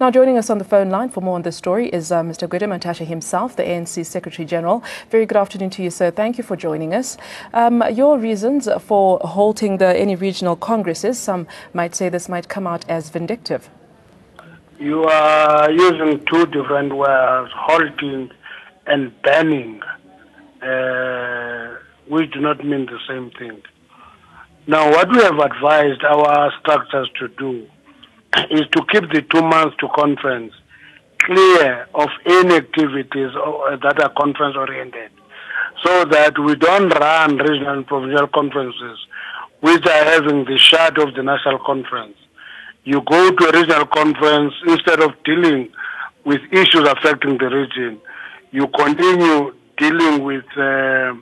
Now joining us on the phone line for more on this story is Mr. Gwede Mantashe himself, the ANC Secretary General. Very good afternoon to you, sir. Thank you for joining us. Your reasons for halting any regional congresses, some might say this might come out as vindictive. You are using two different words, halting and banning, which do not mean the same thing. Now, what we have advised our structures to do is to keep the 2 months to conference clear of any activities that are conference-oriented, so that we don't run regional and provincial conferences which are having the shadow of the national conference. You go to a regional conference, instead of dealing with issues affecting the region, you continue dealing with the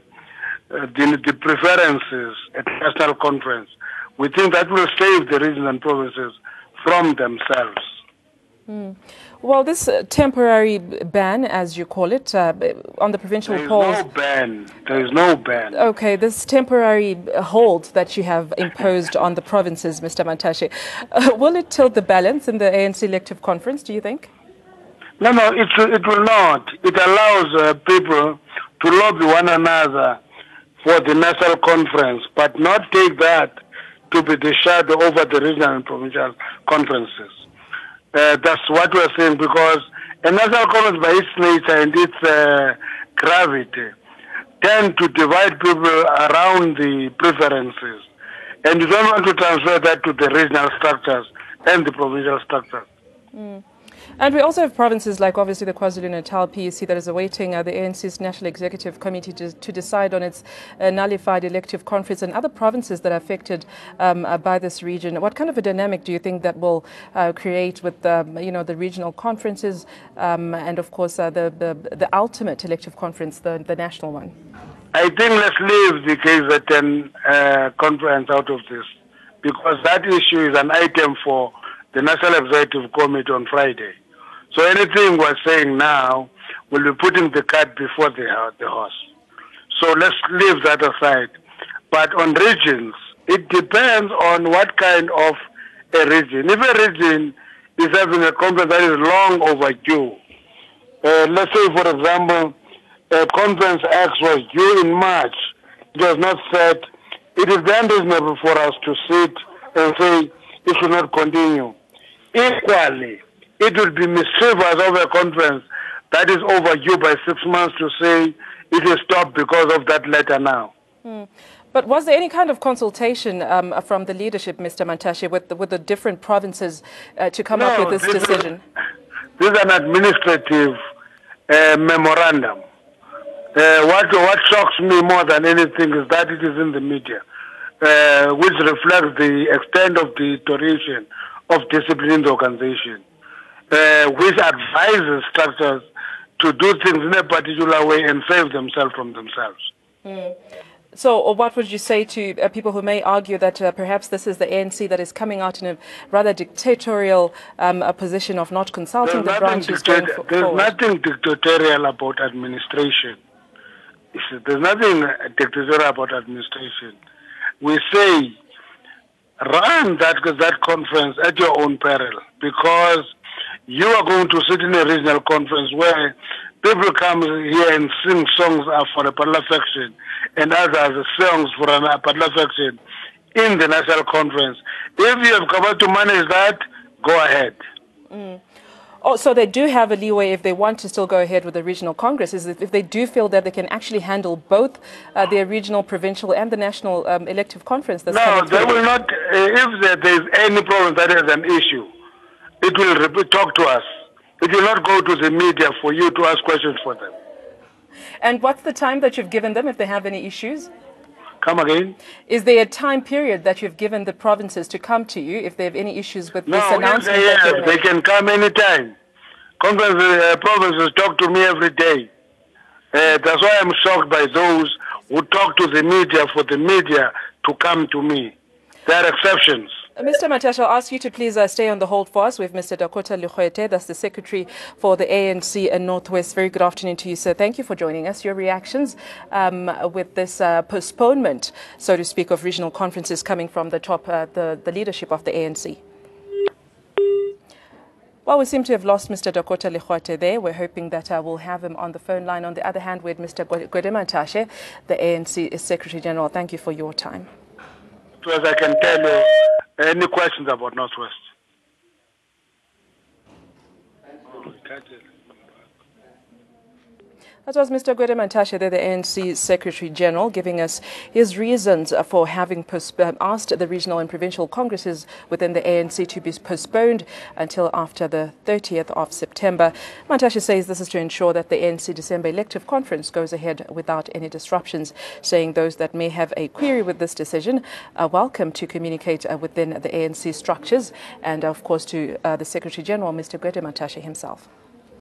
preferences at the national conference. We think that will save the regions and provinces from themselves. Well, this temporary ban, as you call it, on the provincial polls... There is no ban. There is no ban. Okay, this temporary hold that you have imposed on the provinces, Mr. Mantashe, will it tilt the balance in the ANC elective conference, do you think? No, it will not. It allows people to lobby one another for the national conference, but not take that to be the shadow over the regional and provincial conferences. That's what we're saying, because a national conference by its nature and its gravity tend to divide people around the preferences. And you don't want to transfer that to the regional structures and the provincial structures. And we also have provinces like obviously the KwaZulu-Natal PEC that is awaiting the ANC's National Executive Committee to decide on its nullified elective conference, and other provinces that are affected by this region. What kind of a dynamic do you think that will create with the regional conferences and of course the ultimate elective conference, the national one? I think let's leave the KZN conference out of this, because that issue is an item for the National Executive Committee on Friday. So anything we're saying now will be putting the cart before the horse. So let's leave that aside. But on regions, it depends on what kind of a region. If a region is having a conference that is long overdue, let's say, for example, Conference X was due in March, it was not set, it is then reasonable for us to sit and say it should not continue. Equally, it would be mischievous of a conference that is overdue by 6 months to say it is stopped because of that letter now. But was there any kind of consultation from the leadership, Mr. Mantashe, with the different provinces to come up with this decision? This is an administrative memorandum. What shocks me more than anything is that it is in the media, which reflects the extent of the deterioration of discipline in the organization, which advises structures to do things in a particular way and save themselves from themselves. So what would you say to people who may argue that perhaps this is the ANC that is coming out in a rather dictatorial position of not consulting the branches going forward? There's nothing dictatorial about administration. There's nothing dictatorial about administration. We say, run that conference at your own peril, because you are going to sit in a regional conference where people come here and sing songs for a particular faction and others songs for a particular faction in the national conference. If you have come to manage that, go ahead. Oh, so they do have a leeway if they want to still go ahead with the regional congresses, if they do feel that they can actually handle both their regional, provincial and the national elective conference that's coming through. No, they will not. If there is any problem that is an issue, it will talk to us. It will not go to the media for you to ask questions for them. And what's the time that you've given them if they have any issues? Come again? Is there a time period that you've given the provinces to come to you if they have any issues with this announcement? No, they can come anytime. Provinces talk to me every day. That's why I'm shocked by those who talk to the media for the media to come to me. There are exceptions. Mr. Mantashe, I'll ask you to please stay on the hold for us with Mr. Dakota Legoete, that's the Secretary for the ANC in Northwest. Very good afternoon to you, sir. Thank you for joining us. Your reactions with this postponement, so to speak, of regional conferences coming from the top, the leadership of the ANC. Well, we seem to have lost Mr. Dokota Lekgote there. We're hoping that we'll have him on the phone line. On the other hand, with Mr. Gwede Mantashe, the ANC Secretary General. Thank you for your time. As I can tell you, any questions about Northwest? That was Mr. Gwede Mantashe, the ANC Secretary General, giving us his reasons for having asked the regional and provincial congresses within the ANC to be postponed until after the 30th of September. Mantashe says this is to ensure that the ANC December elective conference goes ahead without any disruptions, saying those that may have a query with this decision are welcome to communicate within the ANC structures and, of course, to the Secretary General, Mr. Gwede Mantashe himself.